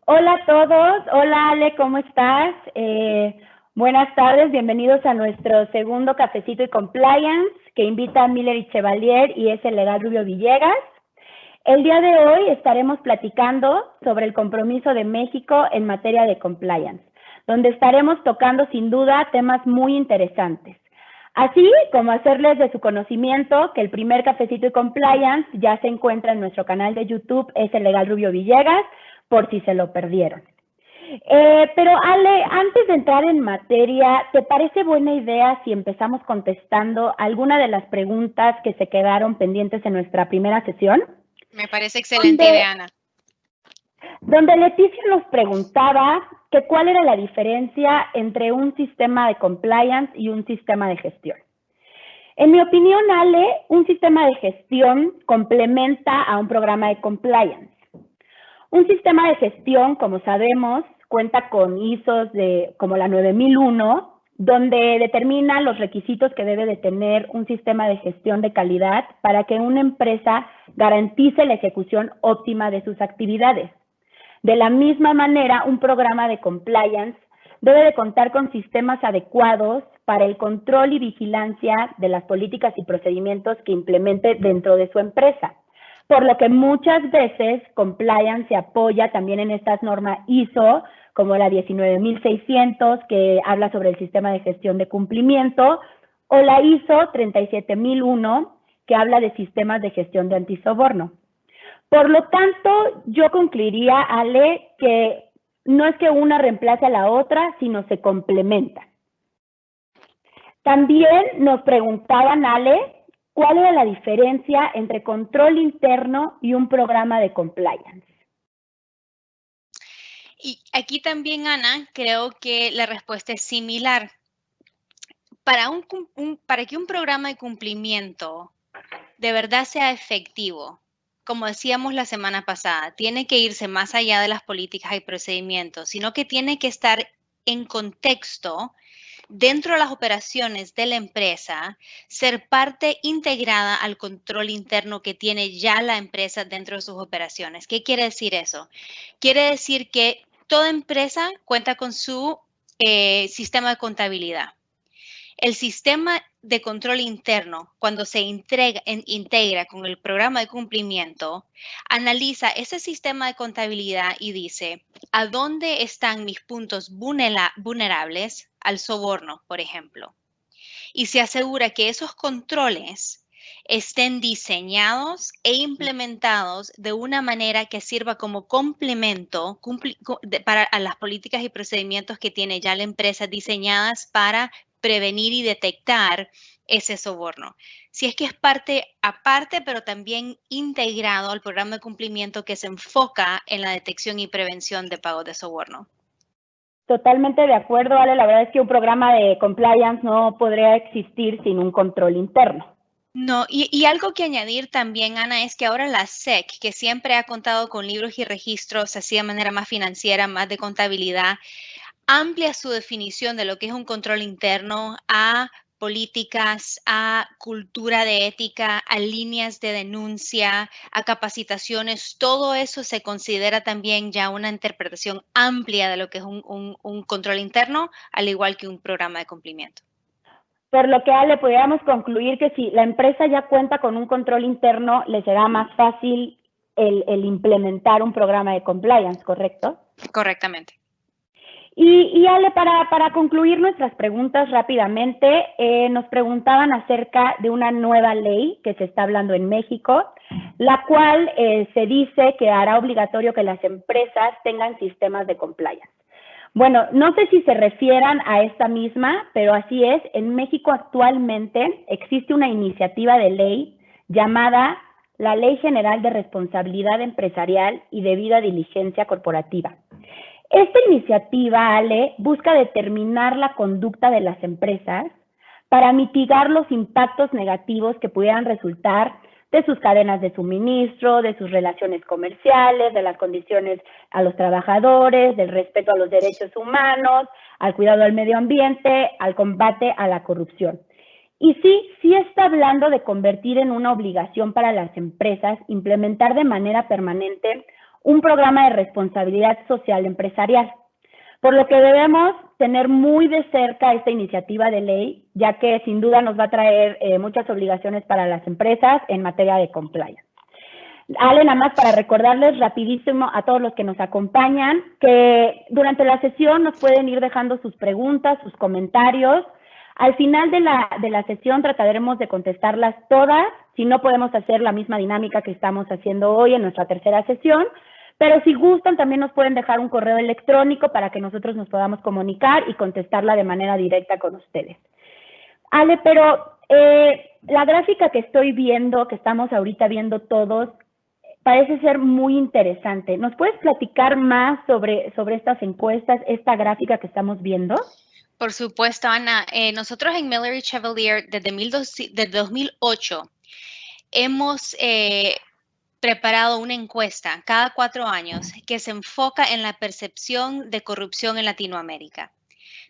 Hola a todos, hola Ale, ¿cómo estás? Buenas tardes, bienvenidos a nuestro segundo Cafecito y Compliance que invita a Miller y Chevalier y es el legal Rubio Villegas. El día de hoy estaremos platicando sobre el compromiso de México en materia de compliance, donde estaremos tocando sin duda temas muy interesantes. Así como hacerles de su conocimiento que el primer Cafecito y Compliance ya se encuentra en nuestro canal de YouTube, es el legal Rubio Villegas, por si se lo perdieron. Pero Ale, antes de entrar en materia, ¿te parece buena idea si empezamos contestando alguna de las preguntas que se quedaron pendientes en nuestra primera sesión? Me parece excelente idea, Ana. Donde Leticia nos preguntaba que cuál era la diferencia entre un sistema de compliance y un sistema de gestión. En mi opinión, Ale, un sistema de gestión complementa a un programa de compliance. Un sistema de gestión, como sabemos, cuenta con ISOs como la 9001, donde determina los requisitos que debe de tener un sistema de gestión de calidad para que una empresa garantice la ejecución óptima de sus actividades. De la misma manera, un programa de compliance debe de contar con sistemas adecuados para el control y vigilancia de las políticas y procedimientos que implemente dentro de su empresa. Por lo que muchas veces compliance se apoya también en estas normas ISO, como la 19600, que habla sobre el sistema de gestión de cumplimiento, o la ISO 37001, que habla de sistemas de gestión de antisoborno. Por lo tanto, yo concluiría, Ale, que no es que una reemplace a la otra, sino se complementan. También nos preguntaban, Ale, ¿cuál era la diferencia entre control interno y un programa de compliance? Y aquí también, Ana, creo que la respuesta es similar. Para que un programa de cumplimiento de verdad sea efectivo, como decíamos la semana pasada, tiene que irse más allá de las políticas y procedimientos, sino que tiene que estar en contexto dentro de las operaciones de la empresa, ser parte integrada al control interno que tiene ya la empresa dentro de sus operaciones. ¿Qué quiere decir eso? Quiere decir que toda empresa cuenta con su sistema de contabilidad. El sistema de control interno, cuando se integra con el programa de cumplimiento, analiza ese sistema de contabilidad y dice, ¿a dónde están mis puntos vulnerables al soborno, por ejemplo? Y se asegura que esos controles estén diseñados e implementados de una manera que sirva como complemento para las políticas y procedimientos que tiene ya la empresa diseñadas para prevenir y detectar ese soborno. Si es que es parte aparte, pero también integrado al programa de cumplimiento que se enfoca en la detección y prevención de pagos de soborno. Totalmente de acuerdo, Ale. La verdad es que un programa de compliance no podría existir sin un control interno. No, y algo que añadir también, Ana, es que ahora la SEC, que siempre ha contado con libros y registros así de manera más financiera, más de contabilidad, amplia su definición de lo que es un control interno a políticas, a cultura de ética, a líneas de denuncia, a capacitaciones. Todo eso se considera también ya una interpretación amplia de lo que es un control interno, al igual que un programa de cumplimiento. Por lo que, Ale, podríamos concluir que si la empresa ya cuenta con un control interno, le será más fácil el implementar un programa de compliance, ¿correcto? Correctamente. Y Ale, para concluir nuestras preguntas rápidamente, nos preguntaban acerca de una nueva ley que se está hablando en México, la cual se dice que hará obligatorio que las empresas tengan sistemas de compliance. Bueno, no sé si se refieran a esta misma, pero así es. En México actualmente existe una iniciativa de ley llamada la Ley General de Responsabilidad Empresarial y Debida Diligencia Corporativa. Esta iniciativa, Ale, busca determinar la conducta de las empresas para mitigar los impactos negativos que pudieran resultar de sus cadenas de suministro, de sus relaciones comerciales, de las condiciones a los trabajadores, del respeto a los derechos humanos, al cuidado del medio ambiente, al combate a la corrupción. Y sí está hablando de convertir en una obligación para las empresas implementar de manera permanente un programa de responsabilidad social empresarial, por lo que debemos tener muy de cerca esta iniciativa de ley, ya que sin duda nos va a traer muchas obligaciones para las empresas en materia de compliance. Ale, nada más para recordarles rapidísimo a todos los que nos acompañan que durante la sesión nos pueden ir dejando sus preguntas, sus comentarios. Al final de la sesión trataremos de contestarlas todas. Si no, podemos hacer la misma dinámica que estamos haciendo hoy en nuestra tercera sesión. Pero si gustan, también nos pueden dejar un correo electrónico para que nosotros nos podamos comunicar y contestarla de manera directa con ustedes. Ale, pero la gráfica que estoy viendo, que estamos ahorita viendo todos, parece ser muy interesante. ¿Nos puedes platicar más sobre estas encuestas, esta gráfica que estamos viendo? Por supuesto, Ana. Nosotros en Miller y Chevalier desde 2008 hemos preparado una encuesta cada 4 años que se enfoca en la percepción de corrupción en Latinoamérica.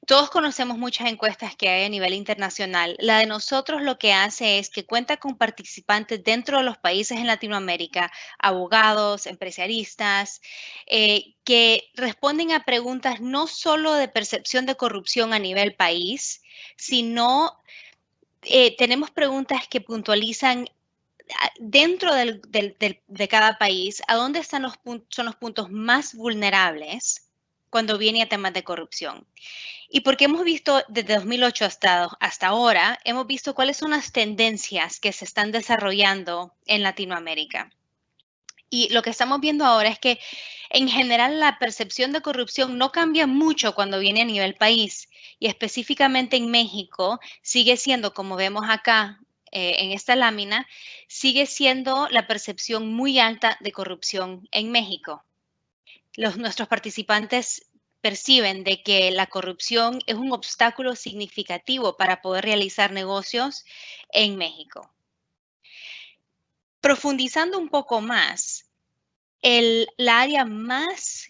Todos conocemos muchas encuestas que hay a nivel internacional. La de nosotros lo que hace es que cuenta con participantes dentro de los países en Latinoamérica, abogados, empresariistas, que responden a preguntas no solo de percepción de corrupción a nivel país, sino tenemos preguntas que puntualizan dentro de cada país a dónde son los puntos más vulnerables cuando viene a temas de corrupción. Y porque hemos visto desde 2008 hasta ahora, hemos visto cuáles son las tendencias que se están desarrollando en Latinoamérica. Y lo que estamos viendo ahora es que en general la percepción de corrupción no cambia mucho cuando viene a nivel país. Y específicamente en México sigue siendo, como vemos acá en esta lámina, sigue siendo la percepción muy alta de corrupción en México. Nuestros participantes perciben de que la corrupción es un obstáculo significativo para poder realizar negocios en México. Profundizando un poco más, la área más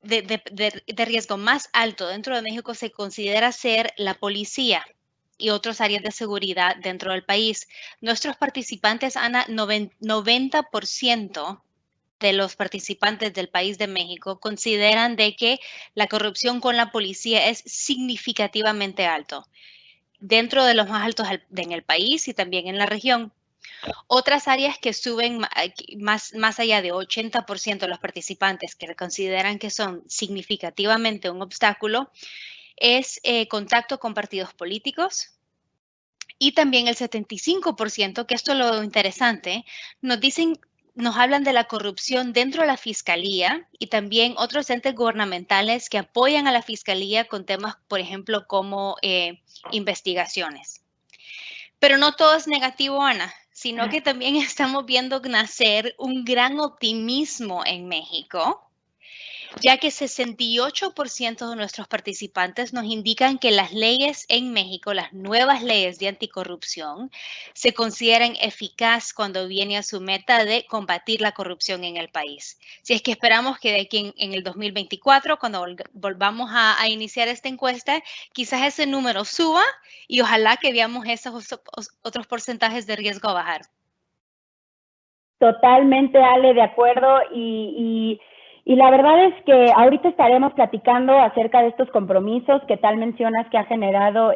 de riesgo más alto dentro de México se considera ser la policía y otras áreas de seguridad dentro del país. Nuestros participantes, Ana, 90% de los participantes del país de México consideran de que la corrupción con la policía es significativamente alto, dentro de los más altos en el país y también en la región. Otras áreas que suben más allá de 80% de los participantes que consideran que son significativamente un obstáculo es contacto con partidos políticos. Y también el 75%, que esto es lo interesante, nos hablan de la corrupción dentro de la fiscalía y también otros entes gubernamentales que apoyan a la fiscalía con temas, por ejemplo, como investigaciones. Pero no todo es negativo, Ana, sino que también estamos viendo nacer un gran optimismo en México, ya que 68% de nuestros participantes nos indican que las leyes en México, las nuevas leyes de anticorrupción, se consideran eficaz cuando viene a su meta de combatir la corrupción en el país. Si es que esperamos que de aquí en el 2024, cuando volvamos a iniciar esta encuesta, quizás ese número suba y ojalá que veamos esos otros porcentajes de riesgo bajar. Totalmente, Ale, de acuerdo. Y la verdad es que ahorita estaremos platicando acerca de estos compromisos que tal mencionas que ha generado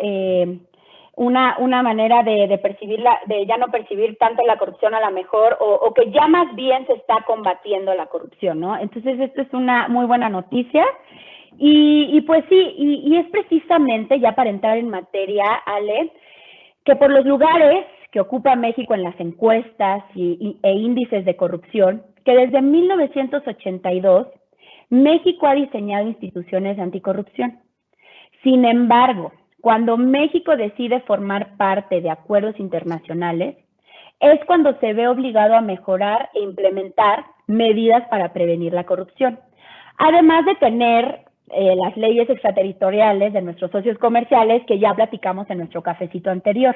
una manera de percibirla, de ya no percibir tanto la corrupción a la mejor, o que ya más bien se está combatiendo la corrupción, ¿no? Entonces, esto es una muy buena noticia. Y pues sí, y es precisamente, ya para entrar en materia, Ale, que por los lugares que ocupa México en las encuestas e índices de corrupción, que desde 1982 México ha diseñado instituciones de anticorrupción. Sin embargo, cuando México decide formar parte de acuerdos internacionales, es cuando se ve obligado a mejorar e implementar medidas para prevenir la corrupción. Además de tener las leyes extraterritoriales de nuestros socios comerciales que ya platicamos en nuestro cafecito anterior.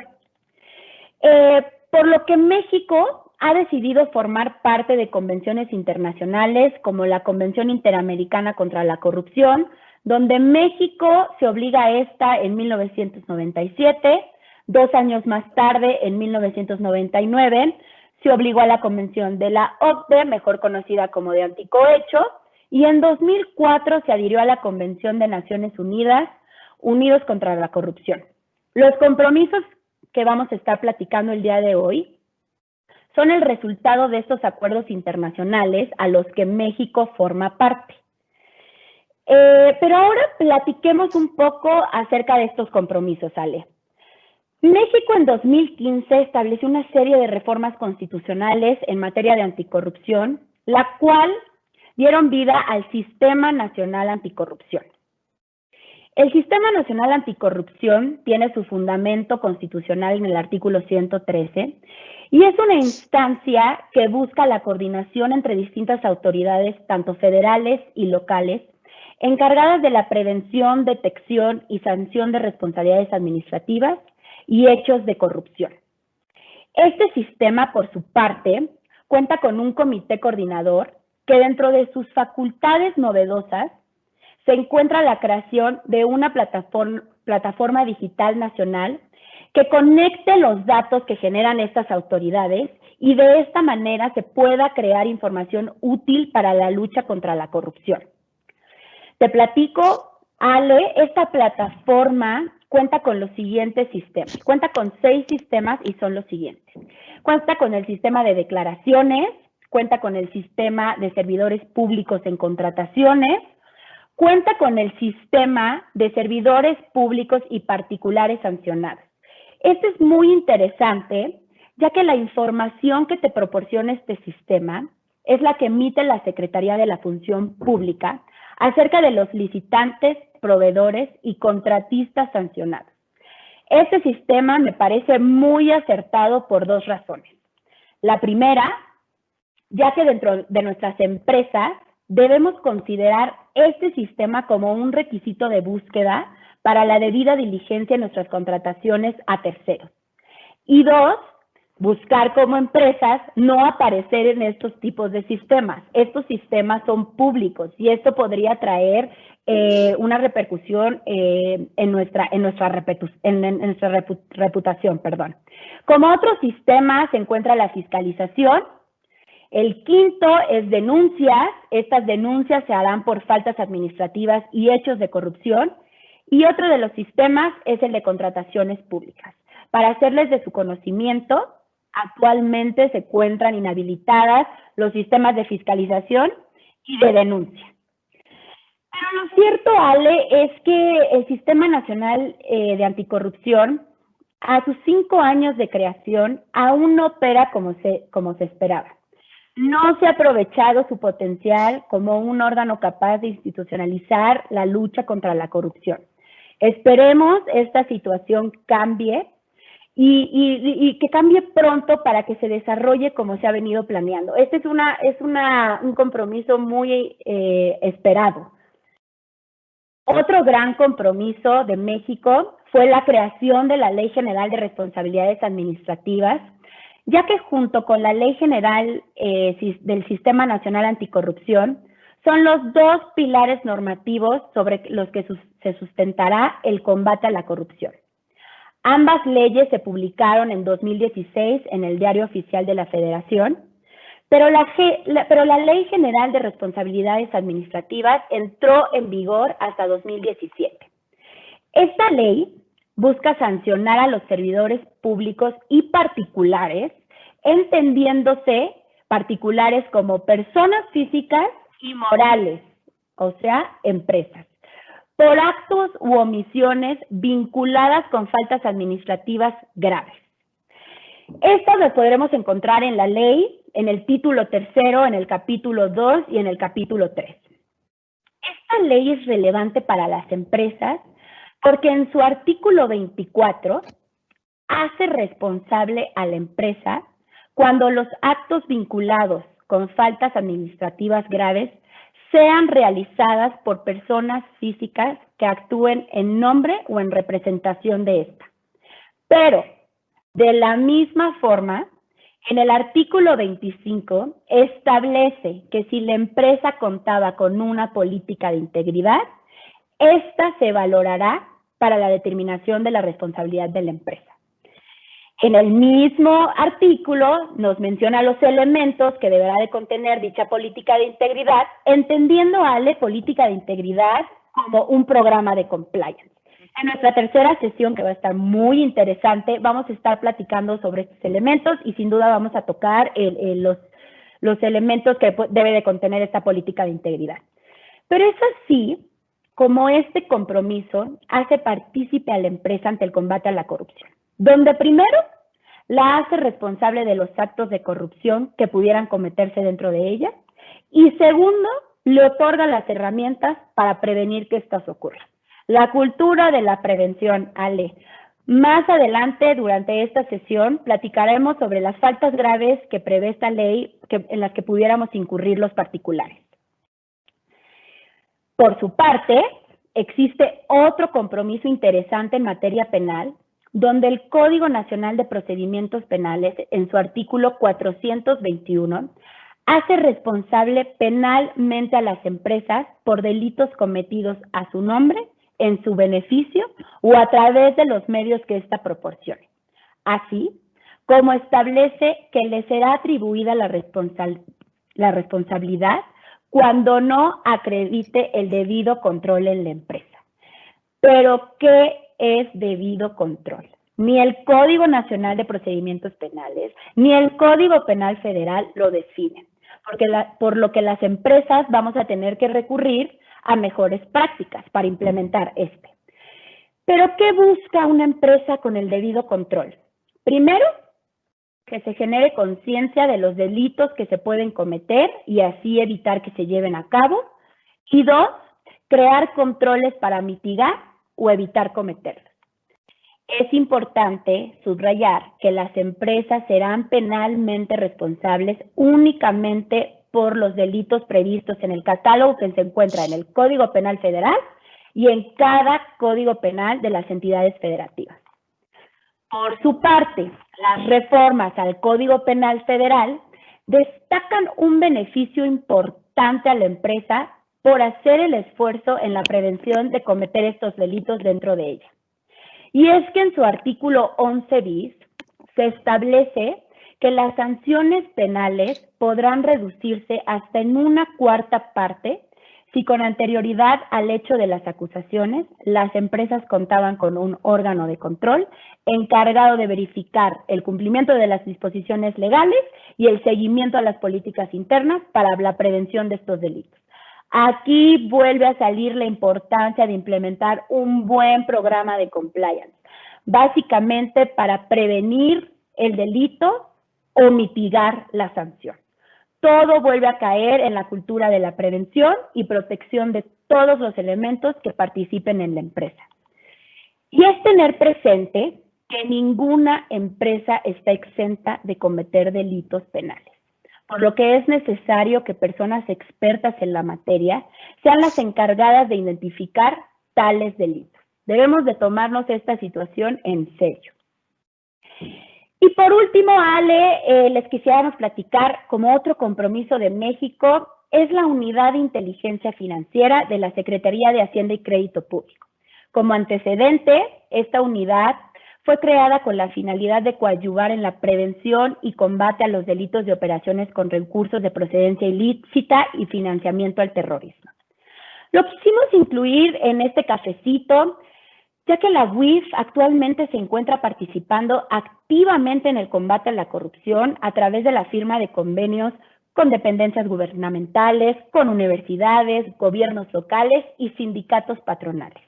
Por lo que México ha decidido formar parte de convenciones internacionales como la Convención Interamericana contra la Corrupción, donde México se obliga a esta en 1997, 2 años más tarde, en 1999, se obligó a la Convención de la OCDE, mejor conocida como de anticohecho, y en 2004 se adhirió a la Convención de Naciones Unidas, Unidos contra la Corrupción. Los compromisos que vamos a estar platicando el día de hoy son el resultado de estos acuerdos internacionales a los que México forma parte. Pero ahora platiquemos un poco acerca de estos compromisos, Ale. México en 2015 estableció una serie de reformas constitucionales en materia de anticorrupción, la cual dieron vida al Sistema Nacional Anticorrupción. El Sistema Nacional Anticorrupción tiene su fundamento constitucional en el artículo 113 y es una instancia que busca la coordinación entre distintas autoridades, tanto federales y locales, encargadas de la prevención, detección y sanción de responsabilidades administrativas y hechos de corrupción. Este sistema, por su parte, cuenta con un comité coordinador que dentro de sus facultades novedosas se encuentra la creación de una plataforma digital nacional que conecte los datos que generan estas autoridades y de esta manera se pueda crear información útil para la lucha contra la corrupción. Te platico, Ale, esta plataforma cuenta con los siguientes sistemas. Cuenta con 6 sistemas y son los siguientes. Cuenta con el sistema de declaraciones, cuenta con el sistema de servidores públicos en contrataciones, cuenta con el sistema de servidores públicos y particulares sancionados. Esto es muy interesante, ya que la información que te proporciona este sistema es la que emite la Secretaría de la Función Pública acerca de los licitantes, proveedores y contratistas sancionados. Este sistema me parece muy acertado por 2 razones. La primera, ya que dentro de nuestras empresas debemos considerar este sistema como un requisito de búsqueda para la debida diligencia en nuestras contrataciones a terceros. Y 2, buscar como empresas no aparecer en estos tipos de sistemas. Estos sistemas son públicos y esto podría traer una repercusión en nuestra reputación. Como otro sistema se encuentra la fiscalización. El quinto es denuncias. Estas denuncias se harán por faltas administrativas y hechos de corrupción. Y otro de los sistemas es el de contrataciones públicas. Para hacerles de su conocimiento, actualmente se encuentran inhabilitadas los sistemas de fiscalización y de denuncia. Pero lo cierto, Ale, es que el Sistema Nacional de Anticorrupción, a sus 5 años de creación, aún no opera como se esperaba. No se ha aprovechado su potencial como un órgano capaz de institucionalizar la lucha contra la corrupción. Esperemos esta situación cambie y que cambie pronto para que se desarrolle como se ha venido planeando. Este es un compromiso muy esperado. Otro gran compromiso de México fue la creación de la Ley General de Responsabilidades Administrativas, ya que junto con la Ley General del Sistema Nacional Anticorrupción, son los 2 pilares normativos sobre los que se sustentará el combate a la corrupción. Ambas leyes se publicaron en 2016 en el Diario Oficial de la Federación, pero la Ley General de Responsabilidades Administrativas entró en vigor hasta 2017. Esta ley busca sancionar a los servidores públicos y particulares, entendiéndose particulares como personas físicas y morales, o sea, empresas, por actos u omisiones vinculadas con faltas administrativas graves. Estas las podremos encontrar en la ley, en el título 3, en el capítulo 2 y en el capítulo 3. Esta ley es relevante para las empresas porque en su artículo 24 hace responsable a la empresa cuando los actos vinculados con faltas administrativas graves sean realizadas por personas físicas que actúen en nombre o en representación de esta. Pero, de la misma forma, en el artículo 25 establece que si la empresa contaba con una política de integridad, esta se valorará para la determinación de la responsabilidad de la empresa. En el mismo artículo nos menciona los elementos que deberá de contener dicha política de integridad, entendiendo, Ale, política de integridad como un programa de compliance. En nuestra tercera sesión, que va a estar muy interesante, vamos a estar platicando sobre estos elementos y sin duda vamos a tocar los elementos que debe de contener esta política de integridad. Pero es así como este compromiso hace partícipe a la empresa ante el combate a la corrupción, donde primero la hace responsable de los actos de corrupción que pudieran cometerse dentro de ella y segundo, le otorga las herramientas para prevenir que estas ocurran. La cultura de la prevención, Ale. Más adelante, durante esta sesión, platicaremos sobre las faltas graves que prevé esta ley en las que pudiéramos incurrir los particulares. Por su parte, existe otro compromiso interesante en materia penal, donde el Código Nacional de Procedimientos Penales, en su artículo 421, hace responsable penalmente a las empresas por delitos cometidos a su nombre, en su beneficio o a través de los medios que ésta proporcione, así como establece que le será atribuida la responsabilidad cuando no acredite el debido control en la empresa. Pero, ¿qué es debido control? Ni el Código Nacional de Procedimientos Penales, ni el Código Penal Federal lo definen, por lo que las empresas vamos a tener que recurrir a mejores prácticas para implementar este. Pero, ¿qué busca una empresa con el debido control? Primero, que se genere conciencia de los delitos que se pueden cometer y así evitar que se lleven a cabo. Y dos, crear controles para mitigar o evitar cometerlos. Es importante subrayar que las empresas serán penalmente responsables únicamente por los delitos previstos en el catálogo que se encuentra en el Código Penal Federal y en cada Código Penal de las entidades federativas. Por su parte, las reformas al Código Penal Federal destacan un beneficio importante a la empresa por hacer el esfuerzo en la prevención de cometer estos delitos dentro de ella. Y es que en su artículo 11 bis se establece que las sanciones penales podrán reducirse hasta en una cuarta parte si con anterioridad al hecho de las acusaciones, las empresas contaban con un órgano de control encargado de verificar el cumplimiento de las disposiciones legales y el seguimiento a las políticas internas para la prevención de estos delitos. Aquí vuelve a salir la importancia de implementar un buen programa de compliance, básicamente para prevenir el delito o mitigar la sanción. Todo vuelve a caer en la cultura de la prevención y protección de todos los elementos que participen en la empresa. Y es tener presente que ninguna empresa está exenta de cometer delitos penales, por lo que es necesario que personas expertas en la materia sean las encargadas de identificar tales delitos. Debemos de tomarnos esta situación en serio. Y por último, Ale, les quisiéramos platicar como otro compromiso de México es la Unidad de Inteligencia Financiera de la Secretaría de Hacienda y Crédito Público. Como antecedente, esta unidad fue creada con la finalidad de coadyuvar en la prevención y combate a los delitos de operaciones con recursos de procedencia ilícita y financiamiento al terrorismo. Lo quisimos incluir en este cafecito, ya que la UIF actualmente se encuentra participando activamente en el combate a la corrupción a través de la firma de convenios con dependencias gubernamentales, con universidades, gobiernos locales y sindicatos patronales.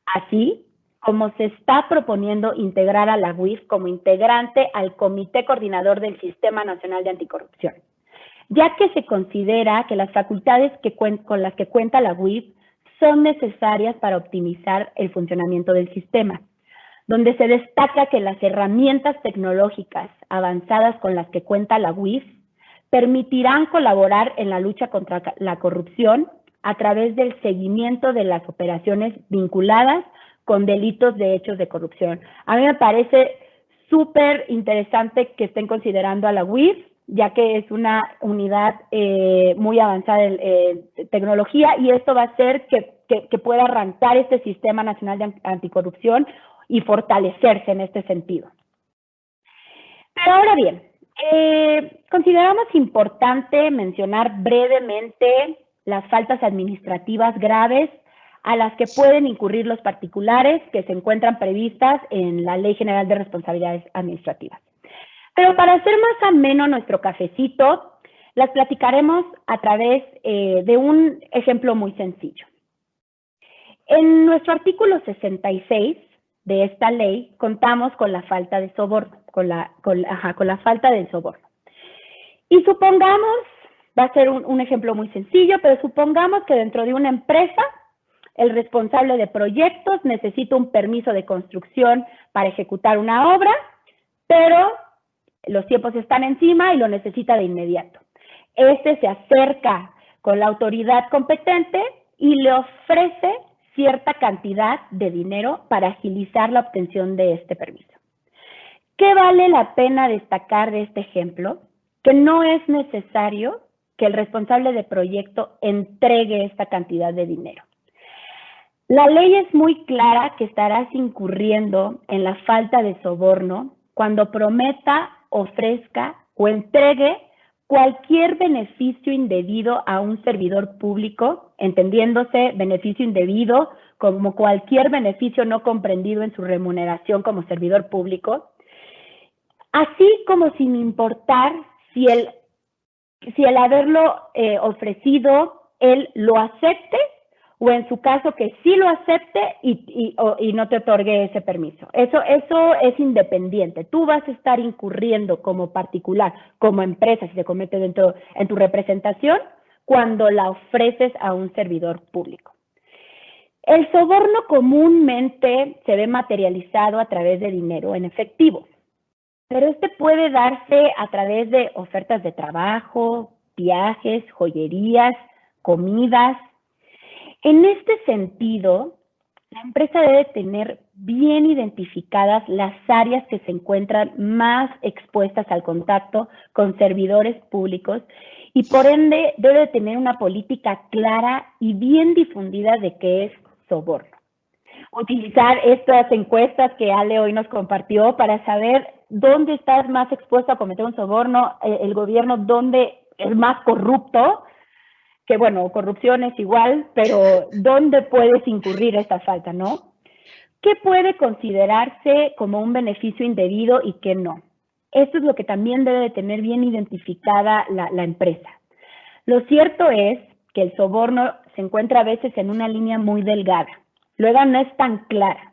Así como se está proponiendo integrar a la UIF como integrante al Comité Coordinador del Sistema Nacional de Anticorrupción, ya que se considera que las facultades con las que cuenta la UIF son necesarias para optimizar el funcionamiento del sistema, donde se destaca que las herramientas tecnológicas avanzadas con las que cuenta la UIF permitirán colaborar en la lucha contra la corrupción a través del seguimiento de las operaciones vinculadas con delitos de hechos de corrupción. A mí me parece súper interesante que estén considerando a la UIF, ya que es una unidad muy avanzada en tecnología y esto va a hacer que pueda arrancar este Sistema Nacional de Anticorrupción y fortalecerse en este sentido. Pero ahora bien, consideramos importante mencionar brevemente las faltas administrativas graves a las que pueden incurrir los particulares que se encuentran previstas en la Ley General de Responsabilidades Administrativas. Pero para hacer más ameno nuestro cafecito, las platicaremos a través de un ejemplo muy sencillo. En nuestro artículo 66 de esta ley contamos con la falta de soborno, con la falta del soborno. Y supongamos, va a ser un ejemplo muy sencillo, pero supongamos que dentro de una empresa el responsable de proyectos necesita un permiso de construcción para ejecutar una obra, pero los tiempos están encima y lo necesita de inmediato. Este se acerca con la autoridad competente y le ofrece cierta cantidad de dinero para agilizar la obtención de este permiso. ¿Qué vale la pena destacar de este ejemplo? Que no es necesario que el responsable de proyecto entregue esta cantidad de dinero. La ley es muy clara que estarás incurriendo en la falta de soborno cuando prometa, ofrezca o entregue cualquier beneficio indebido a un servidor público, entendiéndose beneficio indebido como cualquier beneficio no comprendido en su remuneración como servidor público, así como sin importar si el haberlo ofrecido, él lo acepte o en su caso que sí lo acepte y no te otorgue ese permiso. Eso es independiente. Tú vas a estar incurriendo como particular, como empresa, si se comete en tu representación, cuando la ofreces a un servidor público. El soborno comúnmente se ve materializado a través de dinero en efectivo, pero este puede darse a través de ofertas de trabajo, viajes, joyerías, comidas. En este sentido, la empresa debe tener bien identificadas las áreas que se encuentran más expuestas al contacto con servidores públicos y por ende debe tener una política clara y bien difundida de qué es soborno. Utilizar estas encuestas que Ale hoy nos compartió para saber dónde estás más expuesto a cometer un soborno, el gobierno dónde es más corrupto, que bueno, corrupción es igual, pero ¿dónde puedes incurrir esta falta, no? ¿Qué puede considerarse como un beneficio indebido y qué no? Esto es lo que también debe de tener bien identificada la empresa. Lo cierto es que el soborno se encuentra a veces en una línea muy delgada. Luego no es tan clara.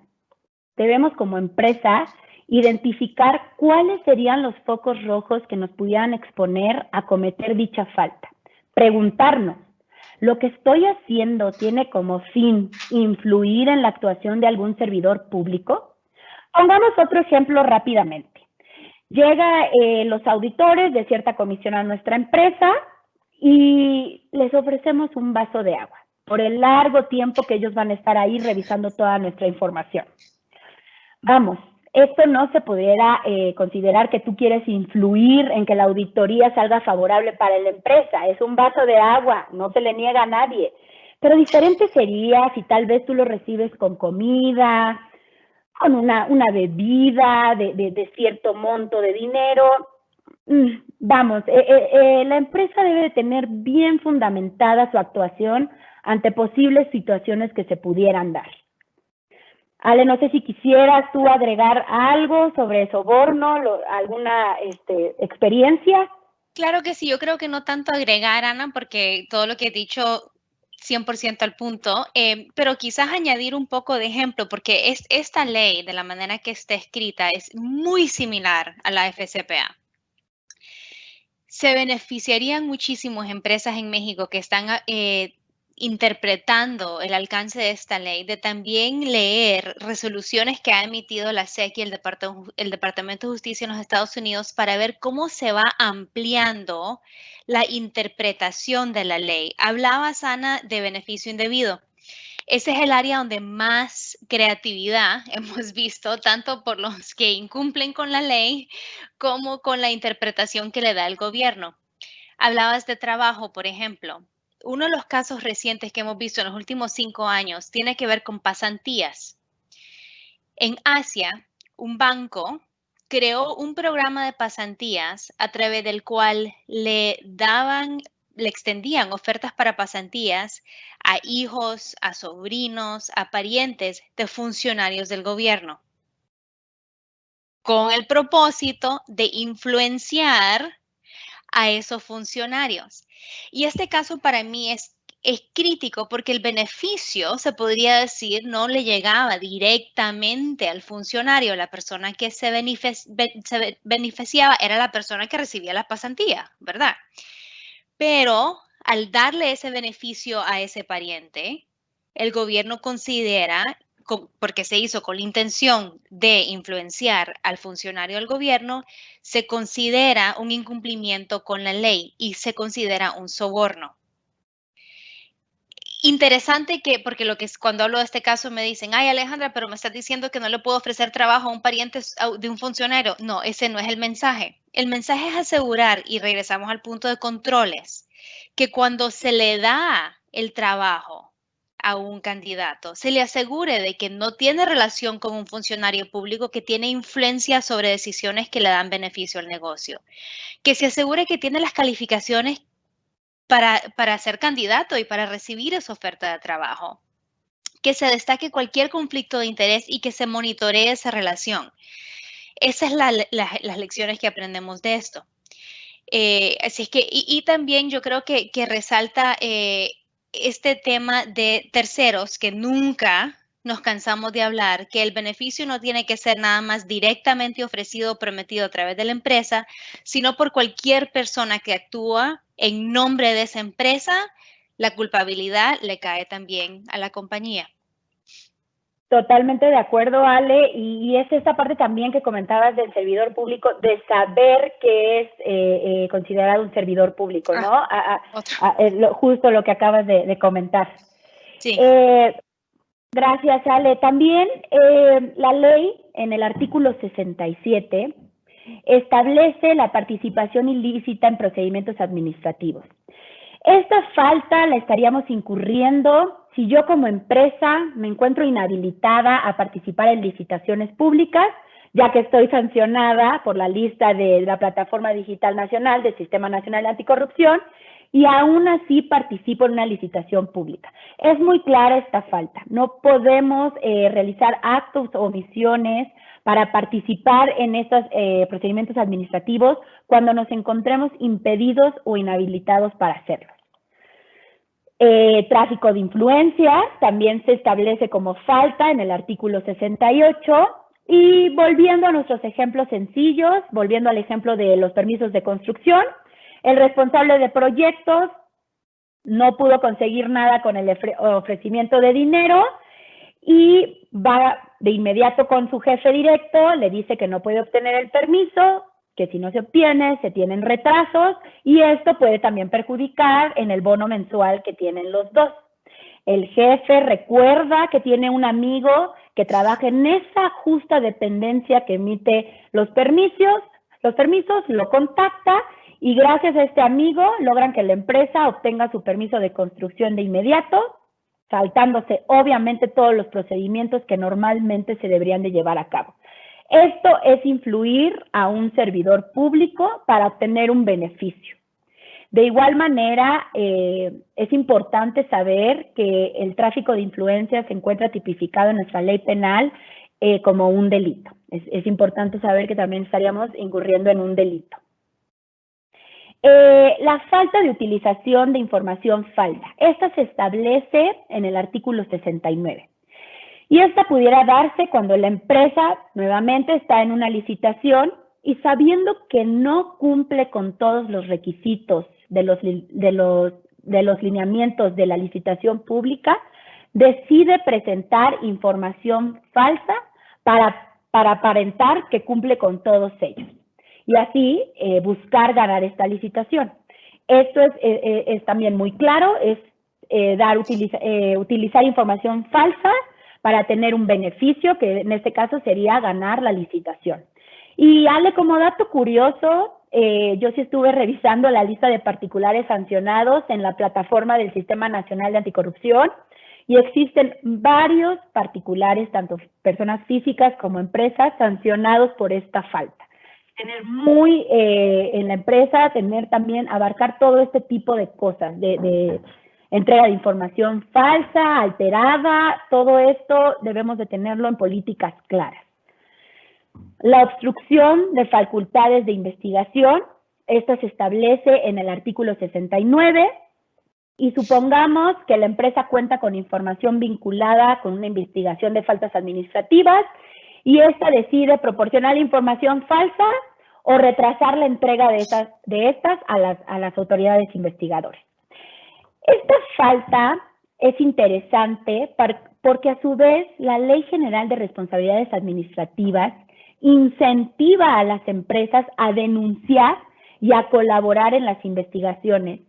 Debemos como empresa identificar cuáles serían los focos rojos que nos pudieran exponer a cometer dicha falta. Preguntarnos, ¿lo que estoy haciendo tiene como fin influir en la actuación de algún servidor público? Pongamos otro ejemplo rápidamente. Llegan los auditores de cierta comisión a nuestra empresa y les ofrecemos un vaso de agua por el largo tiempo que ellos van a estar ahí revisando toda nuestra información. Vamos, esto no se pudiera considerar que tú quieres influir en que la auditoría salga favorable para la empresa. Es un vaso de agua, no se le niega a nadie. Pero diferente sería si tal vez tú lo recibes con comida, con una bebida de cierto monto de dinero. Vamos, la empresa debe tener bien fundamentada su actuación ante posibles situaciones que se pudieran dar. Ale, no sé si quisieras tú agregar algo sobre soborno, alguna experiencia. Claro que sí, yo creo que no tanto agregar, Ana, porque todo lo que he dicho 100% al punto, pero quizás añadir un poco de ejemplo, porque esta ley, de la manera que está escrita, es muy similar a la FCPA. Se beneficiarían muchísimas empresas en México que están interpretando el alcance de esta ley, de también leer resoluciones que ha emitido la SEC y el Departamento de Justicia en los Estados Unidos para ver cómo se va ampliando la interpretación de la ley. Hablabas, Ana, de beneficio indebido. Ese es el área donde más creatividad hemos visto, tanto por los que incumplen con la ley como con la interpretación que le da el gobierno. Hablabas de trabajo, por ejemplo. Uno de los casos recientes que hemos visto en los últimos 5 años tiene que ver con pasantías. En Asia, un banco creó un programa de pasantías a través del cual le extendían ofertas para pasantías a hijos, a sobrinos, a parientes de funcionarios del gobierno, con el propósito de influenciar a esos funcionarios. Y este caso para mí es crítico porque el beneficio, se podría decir, no le llegaba directamente al funcionario. La persona que se beneficiaba era la persona que recibía la pasantía, ¿verdad? Pero al darle ese beneficio a ese pariente, el gobierno considera, porque se hizo con la intención de influenciar al funcionario del gobierno, se considera un incumplimiento con la ley y se considera un soborno. Interesante que, porque cuando hablo de este caso me dicen, ay Alejandra, pero me estás diciendo que no le puedo ofrecer trabajo a un pariente de un funcionario. No, ese no es el mensaje. El mensaje es asegurar, y regresamos al punto de controles, que cuando se le da el trabajo a un candidato, se le asegure de que no tiene relación con un funcionario público que tiene influencia sobre decisiones que le dan beneficio al negocio, que se asegure que tiene las calificaciones para ser candidato y para recibir esa oferta de trabajo, que se destaque cualquier conflicto de interés y que se monitoree esa relación. Esas son las lecciones que aprendemos de esto. Así es que, y también yo creo que resalta este tema de terceros, que nunca nos cansamos de hablar, que el beneficio no tiene que ser nada más directamente ofrecido o prometido a través de la empresa, sino por cualquier persona que actúa en nombre de esa empresa, la culpabilidad le cae también a la compañía. Totalmente de acuerdo, Ale, y es esta parte también que comentabas del servidor público, de saber que es considerado un servidor público, ¿no? Justo lo que acabas de comentar. Sí. Gracias, Ale. También la ley, en el artículo 67, establece la participación ilícita en procedimientos administrativos. Esta falta la estaríamos incurriendo si yo como empresa me encuentro inhabilitada a participar en licitaciones públicas, ya que estoy sancionada por la lista de la Plataforma Digital Nacional del Sistema Nacional de Anticorrupción, y aún así participo en una licitación pública. Es muy clara esta falta. No podemos realizar actos o omisiones para participar en estos procedimientos administrativos cuando nos encontremos impedidos o inhabilitados para hacerlo. Tráfico de influencias también se establece como falta en el artículo 68. Y volviendo a nuestros ejemplos sencillos, volviendo al ejemplo de los permisos de construcción, el responsable de proyectos no pudo conseguir nada con el ofrecimiento de dinero y va de inmediato con su jefe directo, le dice que no puede obtener el permiso, que si no se obtiene, se tienen retrasos, y esto puede también perjudicar en el bono mensual que tienen los dos. El jefe recuerda que tiene un amigo que trabaja en esa justa dependencia que emite los permisos, lo contacta, y gracias a este amigo logran que la empresa obtenga su permiso de construcción de inmediato, saltándose obviamente todos los procedimientos que normalmente se deberían de llevar a cabo. Esto es influir a un servidor público para obtener un beneficio. De igual manera, es importante saber que el tráfico de influencias se encuentra tipificado en nuestra ley penal como un delito. Es importante saber que también estaríamos incurriendo en un delito. La falta de utilización de información falsa. Esta se establece en el artículo 69. Y esta pudiera darse cuando la empresa nuevamente está en una licitación y sabiendo que no cumple con todos los requisitos de los lineamientos de la licitación pública, decide presentar información falsa para aparentar que cumple con todos ellos. Y así buscar ganar esta licitación. Esto es también muy claro, es utilizar información falsa para tener un beneficio, que en este caso sería ganar la licitación. Y Ale, como dato curioso, yo sí estuve revisando la lista de particulares sancionados en la plataforma del Sistema Nacional de Anticorrupción, y existen varios particulares, tanto personas físicas como empresas, sancionados por esta falta. Tener muy en la empresa, tener también, abarcar todo este tipo de cosas, de entrega de información falsa, alterada, todo esto debemos de tenerlo en políticas claras. La obstrucción de facultades de investigación, esta se establece en el artículo 69, y supongamos que la empresa cuenta con información vinculada con una investigación de faltas administrativas y esta decide proporcionar información falsa o retrasar la entrega de estas a las autoridades investigadoras. Esta falta es interesante porque a su vez la Ley General de Responsabilidades Administrativas incentiva a las empresas a denunciar y a colaborar en las investigaciones,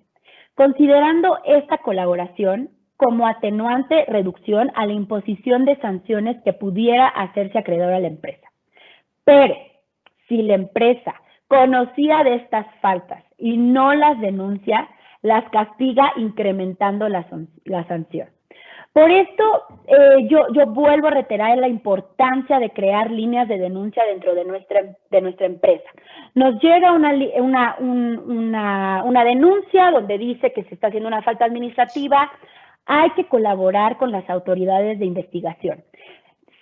considerando esta colaboración como atenuante reducción a la imposición de sanciones que pudiera hacerse acreedor a la empresa. Pero si la empresa conocía de estas faltas y no las denuncia, las castiga incrementando la sanción. Por esto, yo vuelvo a reiterar la importancia de crear líneas de denuncia dentro de nuestra empresa. Nos llega una denuncia donde dice que se está haciendo una falta administrativa, hay que colaborar con las autoridades de investigación.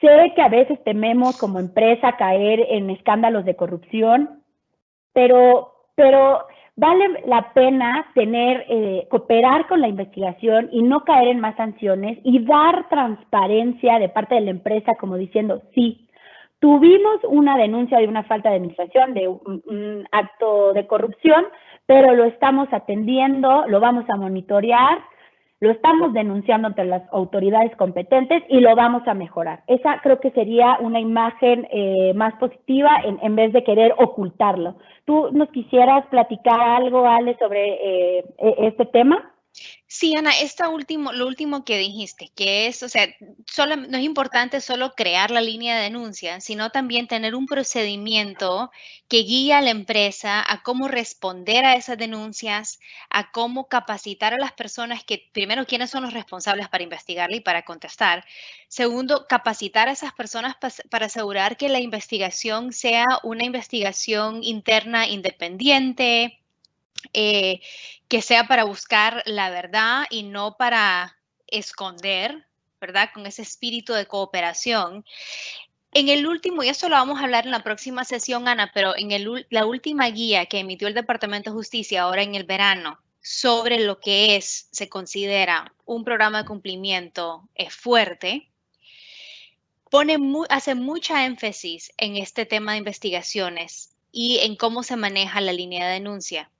Sé que a veces tememos como empresa caer en escándalos de corrupción, pero vale la pena cooperar con la investigación y no caer en más sanciones y dar transparencia de parte de la empresa como diciendo, sí, tuvimos una denuncia de una falta de administración, de un acto de corrupción, pero lo estamos atendiendo, lo vamos a monitorear, lo estamos denunciando ante las autoridades competentes y lo vamos a mejorar. Esa creo que sería una imagen más positiva en vez de querer ocultarlo. ¿Tú nos quisieras platicar algo, Ale, sobre este tema? Sí, Ana, lo último que dijiste, que es, o sea, no es importante solo crear la línea de denuncia, sino también tener un procedimiento que guíe a la empresa a cómo responder a esas denuncias, a cómo capacitar a las personas que, primero, quiénes son los responsables para investigarla y para contestar. Segundo, capacitar a esas personas para asegurar que la investigación sea una investigación interna independiente, que sea para buscar la verdad y no para esconder, ¿verdad? Con ese espíritu de cooperación. En el último, y eso lo vamos a hablar en la próxima sesión, Ana, pero en la última guía que emitió el Departamento de Justicia ahora en el verano sobre lo que se considera un programa de cumplimiento fuerte, hace mucha énfasis en este tema de investigaciones y en cómo se maneja la línea de denuncia.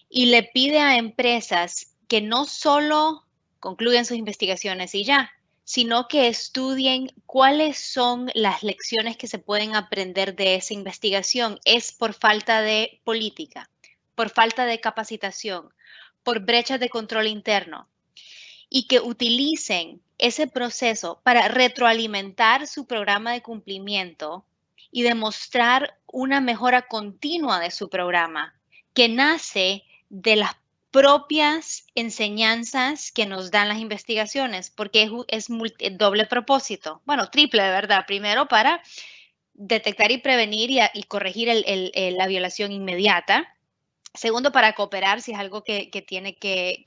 Y le pide a empresas que no solo concluyan sus investigaciones y ya, sino que estudien cuáles son las lecciones que se pueden aprender de esa investigación. Es por falta de política, por falta de capacitación, por brechas de control interno, y que utilicen ese proceso para retroalimentar su programa de cumplimiento y demostrar una mejora continua de su programa, que nace de las propias enseñanzas que nos dan las investigaciones, porque es doble propósito, bueno, triple, de verdad. Primero, para detectar y prevenir y corregir la violación inmediata. Segundo, para cooperar si es algo que tiene que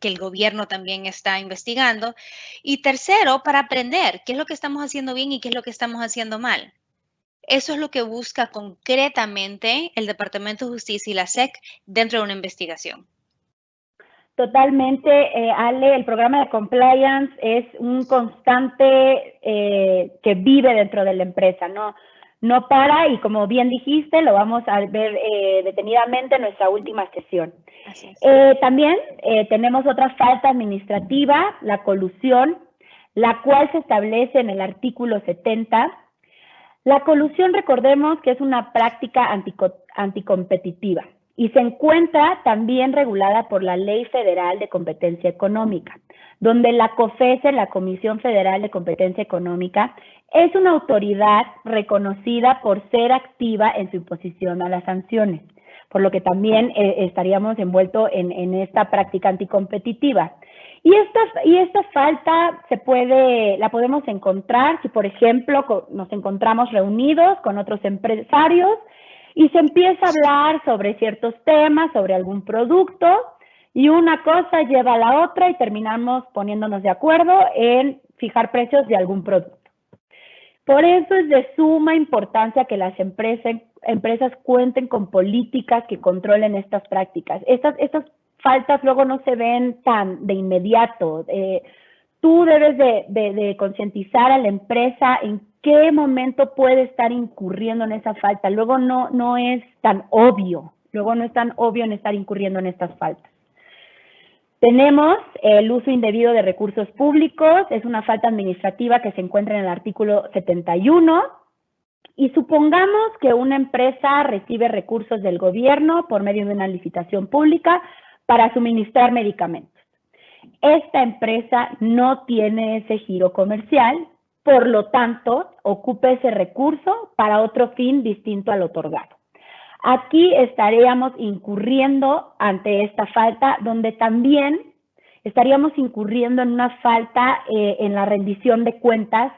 el gobierno también está investigando. Y tercero, para aprender qué es lo que estamos haciendo bien y qué es lo que estamos haciendo mal. Eso es lo que busca concretamente el Departamento de Justicia y la SEC dentro de una investigación. Totalmente, Ale, el programa de compliance es un constante que vive dentro de la empresa, no para, y como bien dijiste, lo vamos a ver detenidamente en nuestra última sesión. También tenemos otra falta administrativa, la colusión, la cual se establece en el artículo 70. La colusión, recordemos que es una práctica anticompetitiva y se encuentra también regulada por la Ley Federal de Competencia Económica, donde la COFESE, la Comisión Federal de Competencia Económica, es una autoridad reconocida por ser activa en su imposición a las sanciones, por lo que también estaríamos envueltos en esta práctica anticompetitiva. Y esta falta la podemos encontrar si, por ejemplo, nos encontramos reunidos con otros empresarios y se empieza a hablar sobre ciertos temas, sobre algún producto, y una cosa lleva a la otra y terminamos poniéndonos de acuerdo en fijar precios de algún producto. Por eso es de suma importancia que las empresas cuenten con políticas que controlen estas prácticas. Estas faltas luego no se ven tan de inmediato. Tú debes de concientizar a la empresa en qué momento puede estar incurriendo en esa falta. Luego no es tan obvio. Luego no es tan obvio en estar incurriendo en estas faltas. Tenemos el uso indebido de recursos públicos. Es una falta administrativa que se encuentra en el artículo 71. Y supongamos que una empresa recibe recursos del gobierno por medio de una licitación pública para suministrar medicamentos. Esta empresa no tiene ese giro comercial, por lo tanto, ocupa ese recurso para otro fin distinto al otorgado. Aquí estaríamos incurriendo ante esta falta, donde también estaríamos incurriendo en una falta en la rendición de cuentas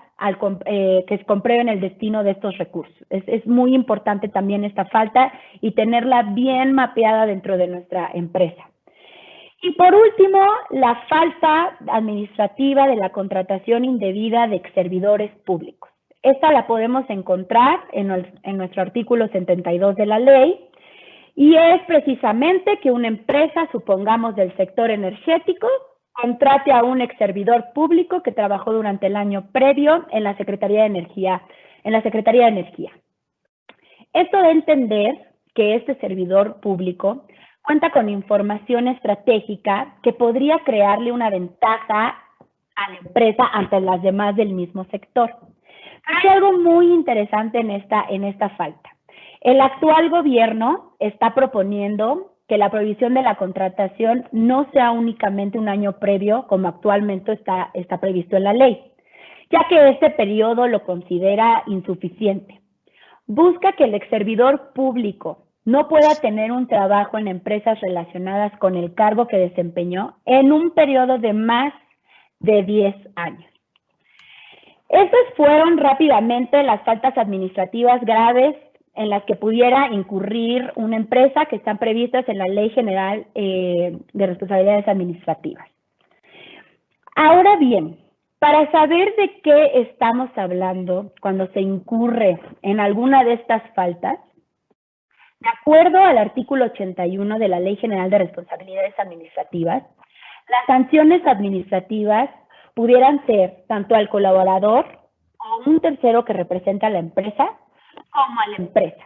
que se comprueben el destino de estos recursos. Es muy importante también esta falta y tenerla bien mapeada dentro de nuestra empresa. Y por último, la falta administrativa de la contratación indebida de exservidores públicos. Esta la podemos encontrar en nuestro artículo 72 de la ley, y es precisamente que una empresa, supongamos del sector energético, contrate a un exservidor público que trabajó durante el año previo en la Secretaría de Energía. Esto da a entender que este servidor público cuenta con información estratégica que podría crearle una ventaja a la empresa ante las demás del mismo sector. Pero hay algo muy interesante en esta falta. El actual gobierno está proponiendo que la prohibición de la contratación no sea únicamente un año previo, como actualmente está previsto en la ley, ya que este periodo lo considera insuficiente. Busca que el exservidor público no pueda tener un trabajo en empresas relacionadas con el cargo que desempeñó en un periodo de más de 10 años. Estas fueron rápidamente las faltas administrativas graves en las que pudiera incurrir una empresa que están previstas en la Ley General de Responsabilidades Administrativas. Ahora bien, para saber de qué estamos hablando cuando se incurre en alguna de estas faltas, de acuerdo al artículo 81 de la Ley General de Responsabilidades Administrativas, las sanciones administrativas pudieran ser tanto al colaborador o un tercero que representa a la empresa, como a la empresa.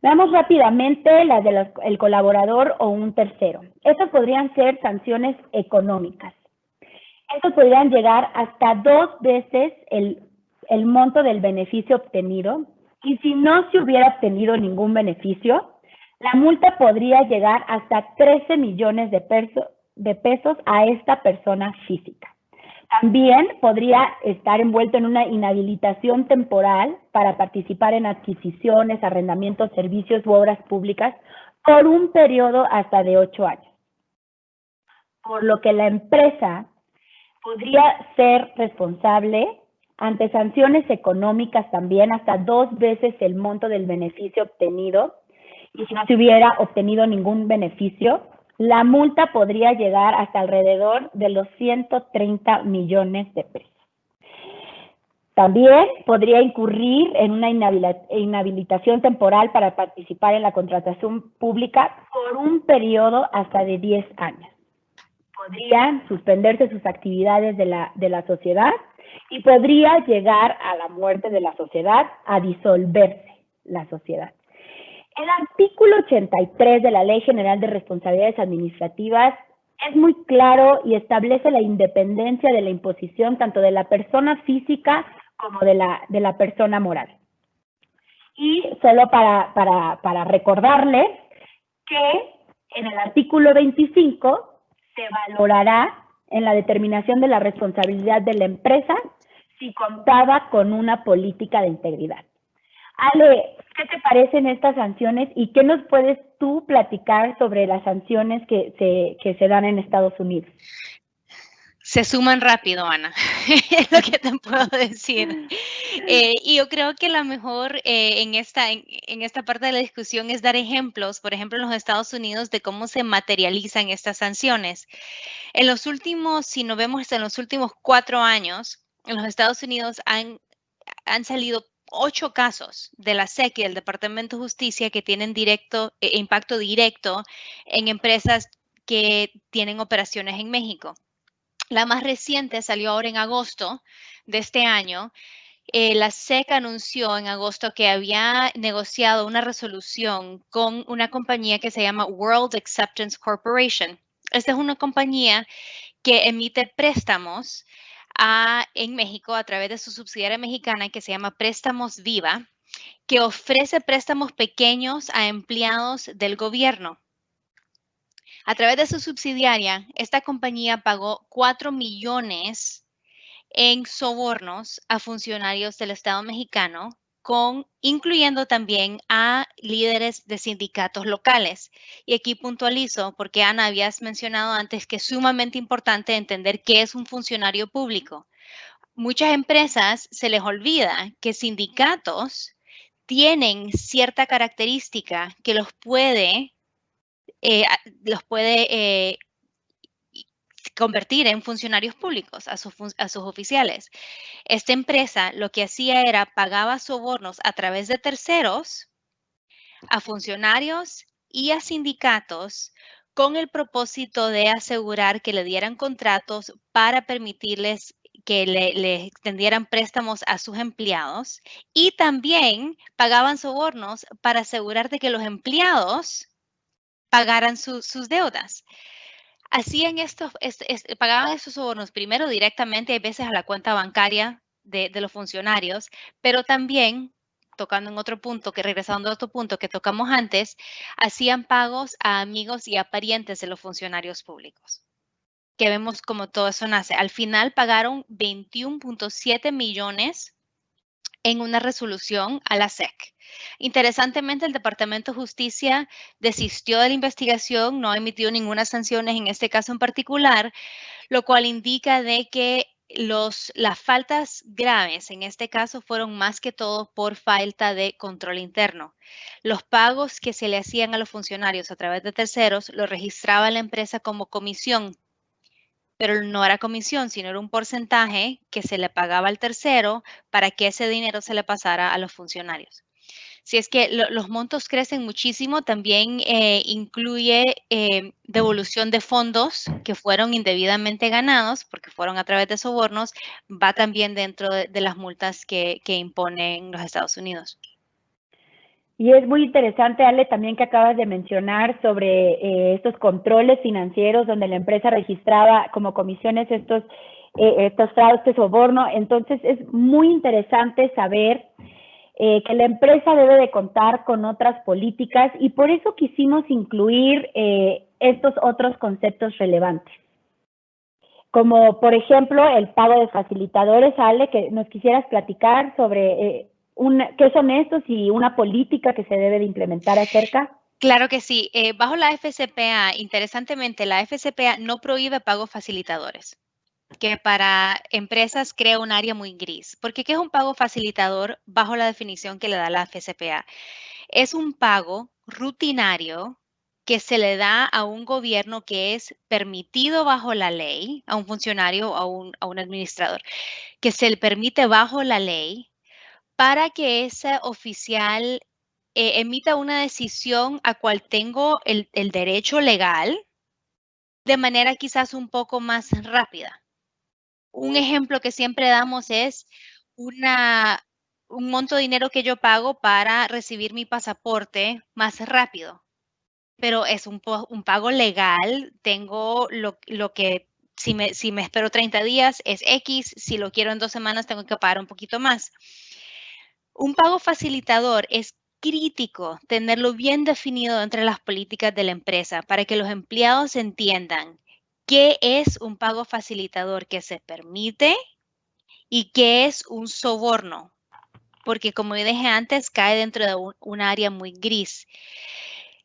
Veamos rápidamente las del colaborador o un tercero. Estas podrían ser sanciones económicas. Estos podrían llegar hasta 2 veces el monto del beneficio obtenido, y si no se hubiera obtenido ningún beneficio, la multa podría llegar hasta 13 millones de pesos a esta persona física. También podría estar envuelto en una inhabilitación temporal para participar en adquisiciones, arrendamientos, servicios u obras públicas por un periodo hasta de 8 años. Por lo que la empresa podría ser responsable ante sanciones económicas también hasta 2 veces el monto del beneficio obtenido, y si no se hubiera obtenido ningún beneficio, la multa podría llegar hasta alrededor de los 130 millones de pesos. También podría incurrir en una inhabilitación temporal para participar en la contratación pública por un periodo hasta de 10 años. Podrían suspenderse sus actividades de la sociedad y podría llegar a la muerte de la sociedad, a disolverse la sociedad. El artículo 83 de la Ley General de Responsabilidades Administrativas es muy claro y establece la independencia de la imposición tanto de la persona física como de la persona moral. Y solo para recordarles que en el artículo 25 se valorará en la determinación de la responsabilidad de la empresa si contaba con una política de integridad. Ale, ¿qué te parecen estas sanciones y qué nos puedes tú platicar sobre las sanciones que se dan en Estados Unidos? Se suman rápido, Ana, es lo que te puedo decir. Y yo creo que la mejor en esta parte de la discusión es dar ejemplos, por ejemplo, en los Estados Unidos, de cómo se materializan estas sanciones. En los últimos, si nos vemos en los últimos 4 años, en los Estados Unidos han salido 8 casos de la SEC y del Departamento de Justicia que tienen impacto directo en empresas que tienen operaciones en México. La más reciente salió ahora en agosto de este año. La SEC anunció en agosto que había negociado una resolución con una compañía que se llama World Acceptance Corporation. Esta es una compañía que emite préstamos en México a través de su subsidiaria mexicana que se llama Préstamos Viva, que ofrece préstamos pequeños a empleados del gobierno. A través de su subsidiaria, esta compañía pagó 4 millones en sobornos a funcionarios del Estado mexicano, incluyendo también a líderes de sindicatos locales. Y aquí puntualizo, porque Ana, habías mencionado antes que es sumamente importante entender qué es un funcionario público. Muchas empresas se les olvida que sindicatos tienen cierta característica que los puede convertir en funcionarios públicos a sus oficiales. Esta empresa lo que hacía era pagaba sobornos a través de terceros a funcionarios y a sindicatos con el propósito de asegurar que le dieran contratos para permitirles que le extendieran préstamos a sus empleados, y también pagaban sobornos para asegurar de que los empleados pagaran sus deudas. Hacían pagaban esos sobornos primero directamente, hay veces a la cuenta bancaria de los funcionarios, pero también, tocando en otro punto, regresando a otro punto que tocamos antes, hacían pagos a amigos y a parientes de los funcionarios públicos. Que vemos como todo eso nace. Al final pagaron 21.7 millones en una resolución a la SEC. Interesantemente, el Departamento de Justicia desistió de la investigación, no emitió ninguna sanción en este caso en particular, lo cual indica de que las faltas graves en este caso fueron más que todo por falta de control interno. Los pagos que se le hacían a los funcionarios a través de terceros lo registraba la empresa como comisión, pero no era comisión, sino era un porcentaje que se le pagaba al tercero para que ese dinero se le pasara a los funcionarios. Si es que los montos crecen muchísimo, también incluye devolución de fondos que fueron indebidamente ganados, porque fueron a través de sobornos, va también dentro de las multas que imponen los Estados Unidos. Y es muy interesante, Ale, también que acabas de mencionar sobre estos controles financieros donde la empresa registraba como comisiones estos fraudes, este soborno. Entonces es muy interesante saber que la empresa debe de contar con otras políticas, y por eso quisimos incluir estos otros conceptos relevantes. Como por ejemplo el pago de facilitadores. Ale, que nos quisieras platicar sobre qué son estos y una política que se debe de implementar acerca. Claro que sí. Bajo la FCPA, interesantemente, la FCPA no prohíbe pagos facilitadores, que para empresas crea un área muy gris. Porque ¿qué es un pago facilitador bajo la definición que le da la FCPA? Es un pago rutinario que se le da a un gobierno que es permitido bajo la ley, a un funcionario o a un administrador, que se le permite bajo la ley para que ese oficial emita una decisión a cual tengo el derecho legal de manera quizás un poco más rápida. Un ejemplo que siempre damos es un monto de dinero que yo pago para recibir mi pasaporte más rápido, pero es un pago legal. Tengo lo que, si me espero 30 días es X, si lo quiero en 2 semanas tengo que pagar un poquito más. Un pago facilitador es crítico tenerlo bien definido entre las políticas de la empresa para que los empleados entiendan qué es un pago facilitador que se permite y qué es un soborno, porque como dije antes, cae dentro de un área muy gris.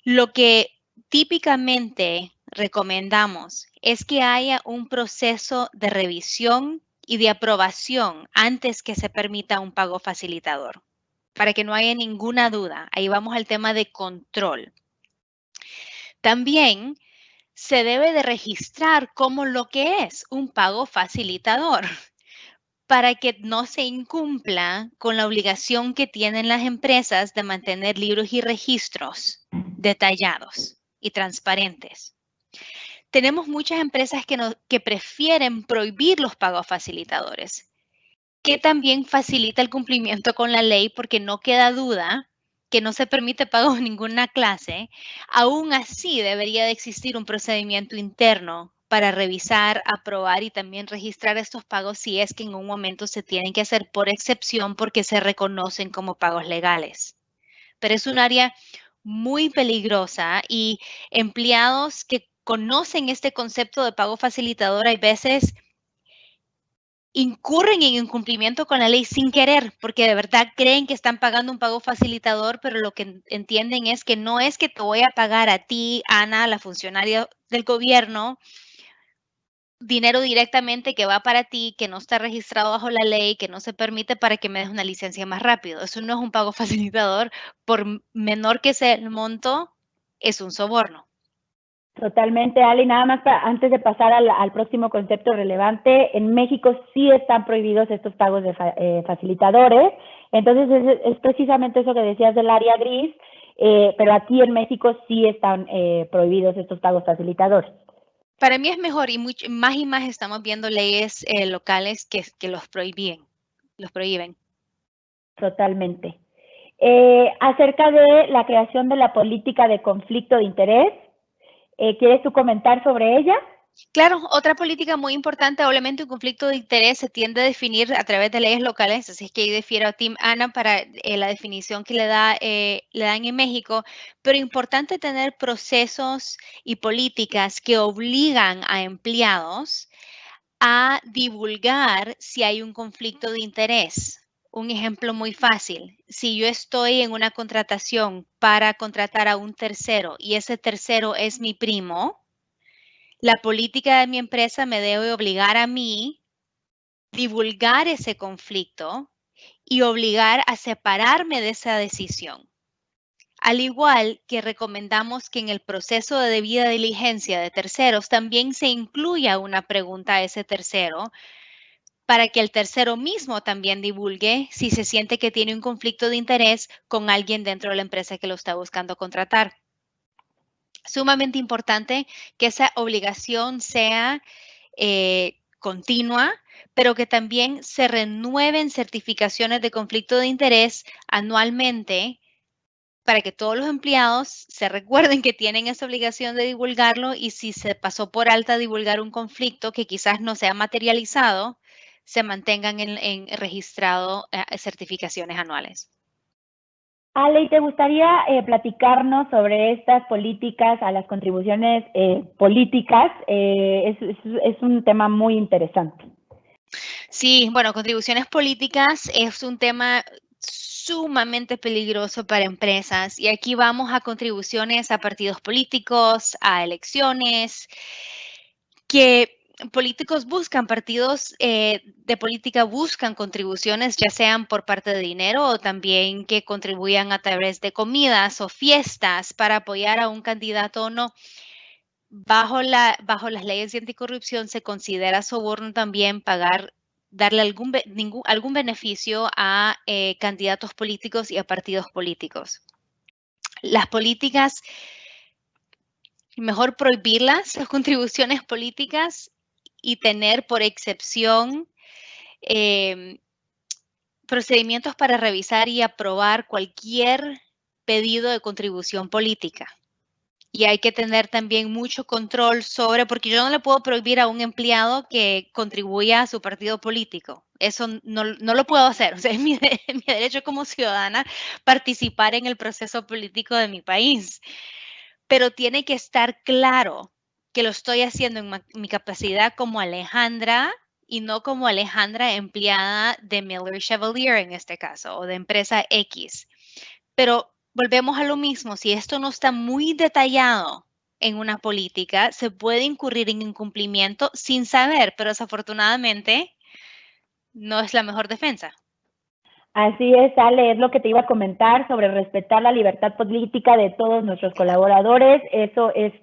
Lo que típicamente recomendamos es que haya un proceso de revisión y de aprobación antes que se permita un pago facilitador, para que no haya ninguna duda. Ahí vamos al tema de control. También se debe de registrar como lo que es un pago facilitador para que no se incumpla con la obligación que tienen las empresas de mantener libros y registros detallados y transparentes. Tenemos muchas empresas que prefieren prohibir los pagos facilitadores, que también facilita el cumplimiento con la ley porque no queda duda que no se permite pago en ninguna clase. Aún así, debería de existir un procedimiento interno para revisar, aprobar y también registrar estos pagos si es que en un momento se tienen que hacer por excepción porque se reconocen como pagos legales. Pero es un área muy peligrosa y empleados que conocen este concepto de pago facilitador hay veces incurren en incumplimiento con la ley sin querer, porque de verdad creen que están pagando un pago facilitador, pero lo que entienden es que no es que te voy a pagar a ti, Ana, la funcionaria del gobierno, dinero directamente que va para ti, que no está registrado bajo la ley, que no se permite para que me des una licencia más rápido. Eso no es un pago facilitador, por menor que sea el monto, es un soborno. Totalmente, Ale. Nada más antes de pasar al próximo concepto relevante, en México sí están prohibidos estos pagos de facilitadores. Entonces, es precisamente eso que decías del área gris, pero aquí en México sí están prohibidos estos pagos facilitadores. Para mí es mejor y más estamos viendo leyes locales que los prohíben. Totalmente. Acerca de la creación de la política de conflicto de interés, ¿quieres tú comentar sobre ella? Claro, otra política muy importante, obviamente un conflicto de interés se tiende a definir a través de leyes locales, así es que ahí difiero a Tim Ana para la definición que le dan en México, pero importante tener procesos y políticas que obligan a empleados a divulgar si hay un conflicto de interés. Un ejemplo muy fácil, si yo estoy en una contratación para contratar a un tercero y ese tercero es mi primo, la política de mi empresa me debe obligar a mí divulgar ese conflicto y obligar a separarme de esa decisión. Al igual que recomendamos que en el proceso de debida diligencia de terceros también se incluya una pregunta a ese tercero para que el tercero mismo también divulgue si se siente que tiene un conflicto de interés con alguien dentro de la empresa que lo está buscando contratar. Sumamente importante que esa obligación sea continua, pero que también se renueven certificaciones de conflicto de interés anualmente para que todos los empleados se recuerden que tienen esa obligación de divulgarlo y si se pasó por alta divulgar un conflicto que quizás no se ha materializado, se mantengan en registrado certificaciones anuales. Ale, ¿y te gustaría platicarnos sobre estas políticas a las contribuciones políticas? Es un tema muy interesante. Sí, bueno, contribuciones políticas es un tema sumamente peligroso para empresas y aquí vamos a contribuciones a partidos políticos, a elecciones, que políticos buscan, partidos de política buscan contribuciones, ya sean por parte de dinero o también que contribuyan a través de comidas o fiestas para apoyar a un candidato o no. Bajo las leyes de anticorrupción se considera soborno también darle algún beneficio a candidatos políticos y a partidos políticos. Las políticas, mejor prohibirlas, las contribuciones políticas y tener por excepción procedimientos para revisar y aprobar cualquier pedido de contribución política. Y hay que tener también mucho control sobre, porque yo no le puedo prohibir a un empleado que contribuya a su partido político. Eso no lo puedo hacer. O sea, es mi derecho como ciudadana participar en el proceso político de mi país. Pero tiene que estar claro que lo estoy haciendo en mi capacidad como Alejandra y no como Alejandra empleada de Miller Chevalier en este caso, o de empresa X. Pero volvemos a lo mismo, si esto no está muy detallado en una política, se puede incurrir en incumplimiento sin saber, pero desafortunadamente no es la mejor defensa. Así es, Ale, es lo que te iba a comentar sobre respetar la libertad política de todos nuestros colaboradores. Eso es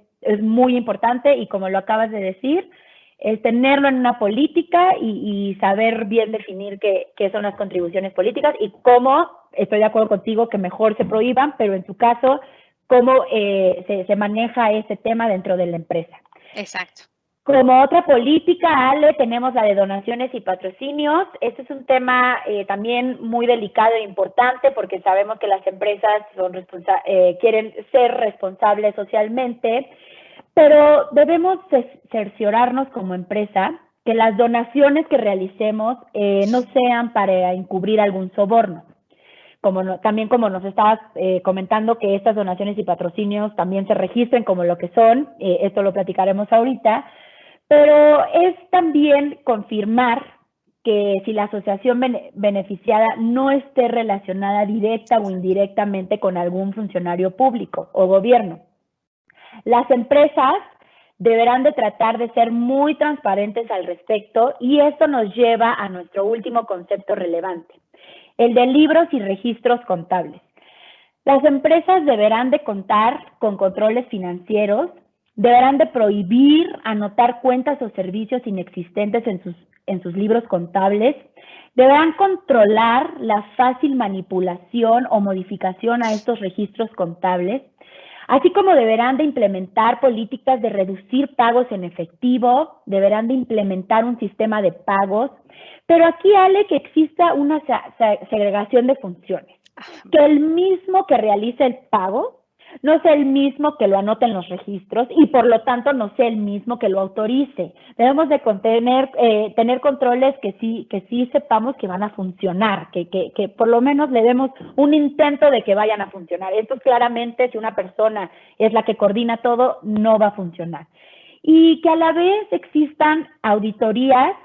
muy importante y como lo acabas de decir, es tenerlo en una política y saber bien definir qué son las contribuciones políticas y cómo, estoy de acuerdo contigo, que mejor se prohíban, pero en tu caso, cómo se maneja ese tema dentro de la empresa. Exacto. Como otra política, Ale, tenemos la de donaciones y patrocinios. Este es un tema también muy delicado e importante porque sabemos que las empresas quieren ser responsables socialmente, pero debemos cerciorarnos como empresa que las donaciones que realicemos no sean para encubrir algún soborno. También como nos estabas comentando que estas donaciones y patrocinios también se registren como lo que son, esto lo platicaremos ahorita, pero es también confirmar que si la asociación beneficiada no esté relacionada directa o indirectamente con algún funcionario público o gobierno. Las empresas deberán de tratar de ser muy transparentes al respecto y esto nos lleva a nuestro último concepto relevante, el de libros y registros contables. Las empresas deberán de contar con controles financieros, deberán de prohibir anotar cuentas o servicios inexistentes en sus libros contables, deberán controlar la fácil manipulación o modificación a estos registros contables, así como deberán de implementar políticas de reducir pagos en efectivo, deberán de implementar un sistema de pagos, pero aquí, Ale, que exista una segregación de funciones, que el mismo que realice el pago no sea el mismo que lo anote en los registros y por lo tanto no sea el mismo que lo autorice. Debemos de tener controles que sí sepamos que van a funcionar, que por lo menos le demos un intento de que vayan a funcionar. Esto claramente, si una persona es la que coordina todo, no va a funcionar. Y que a la vez existan auditorías,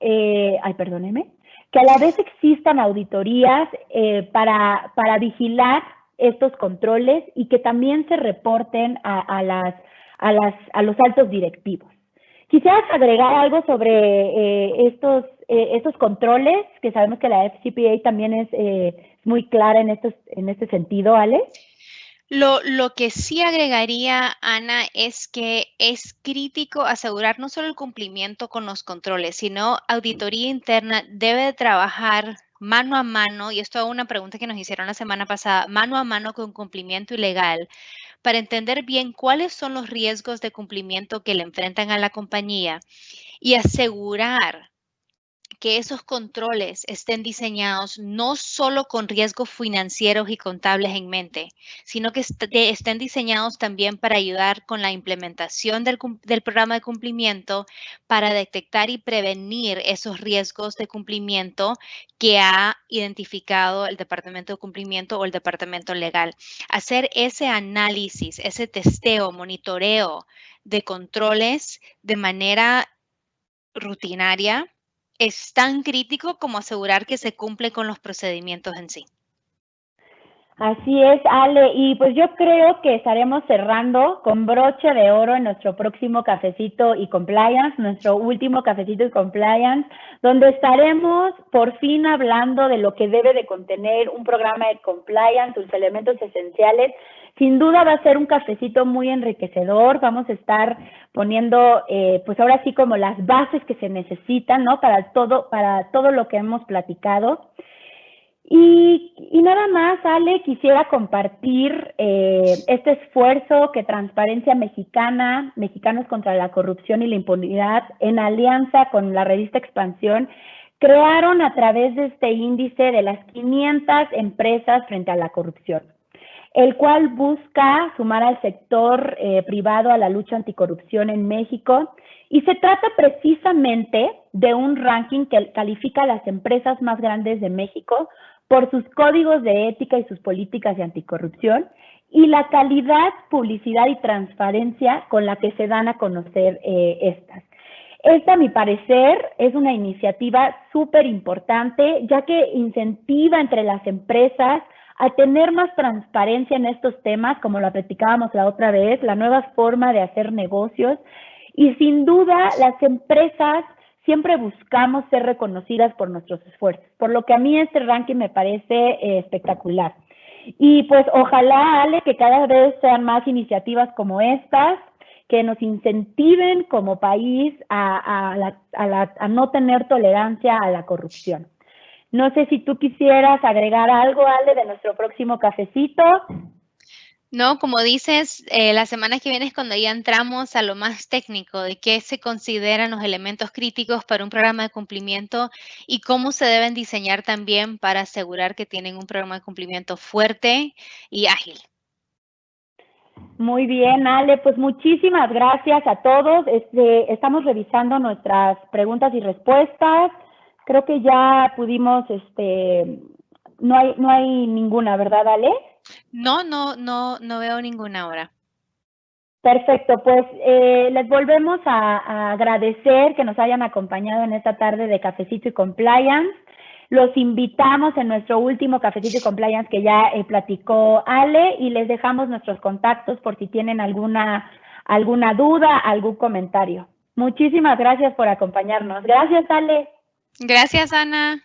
que a la vez existan auditorías para vigilar estos controles y que también se reporten a los altos directivos. ¿Quisieras agregar algo sobre estos controles? Que sabemos que la FCPA también es muy clara en este sentido, Ale. Lo que sí agregaría, Ana, es que es crítico asegurar no solo el cumplimiento con los controles, sino auditoría interna debe trabajar mano a mano, y esto es una pregunta que nos hicieron la semana pasada, mano a mano con cumplimiento ilegal, para entender bien cuáles son los riesgos de cumplimiento que le enfrentan a la compañía y asegurar que esos controles estén diseñados no solo con riesgos financieros y contables en mente, sino que estén diseñados también para ayudar con la implementación del programa de cumplimiento, para detectar y prevenir esos riesgos de cumplimiento que ha identificado el Departamento de Cumplimiento o el Departamento Legal. Hacer ese análisis, ese testeo, monitoreo de controles de manera rutinaria es tan crítico como asegurar que se cumple con los procedimientos en sí. Así es, Ale, y pues yo creo que estaremos cerrando con broche de oro en nuestro próximo Cafecito y Compliance, nuestro último Cafecito y Compliance, donde estaremos por fin hablando de lo que debe de contener un programa de compliance, sus elementos esenciales. Sin duda va a ser un cafecito muy enriquecedor, vamos a estar poniendo pues ahora sí como las bases que se necesitan, ¿no? Para todo lo que hemos platicado. Y nada más, Ale, quisiera compartir este esfuerzo que Transparencia Mexicana, Mexicanos contra la Corrupción y la Impunidad, en alianza con la revista Expansión, crearon a través de este índice de las 500 empresas frente a la corrupción, el cual busca sumar al sector privado a la lucha anticorrupción en México. Y se trata precisamente de un ranking que califica a las empresas más grandes de México por sus códigos de ética y sus políticas de anticorrupción y la calidad, publicidad y transparencia con la que se dan a conocer estas. Esta, a mi parecer, es una iniciativa súper importante, ya que incentiva entre las empresas a tener más transparencia en estos temas, como lo platicábamos la otra vez, la nueva forma de hacer negocios. Y sin duda, las empresas siempre buscamos ser reconocidas por nuestros esfuerzos, por lo que a mí este ranking me parece espectacular. Y pues ojalá, Ale, que cada vez sean más iniciativas como estas, que nos incentiven como país a no tener tolerancia a la corrupción. No sé si tú quisieras agregar algo, Ale, de nuestro próximo cafecito. No, como dices, la semana que viene es cuando ya entramos a lo más técnico de qué se consideran los elementos críticos para un programa de cumplimiento y cómo se deben diseñar también para asegurar que tienen un programa de cumplimiento fuerte y ágil. Muy bien, Ale, pues muchísimas gracias a todos. Estamos revisando nuestras preguntas y respuestas. Creo que ya pudimos, no hay ninguna, ¿verdad, Ale? No veo ninguna hora. Perfecto, pues les volvemos a agradecer que nos hayan acompañado en esta tarde de Cafecito y Compliance. Los invitamos en nuestro último Cafecito y Compliance que ya platicó Ale y les dejamos nuestros contactos por si tienen alguna duda, algún comentario. Muchísimas gracias por acompañarnos. Gracias, Ale. Gracias, Ana.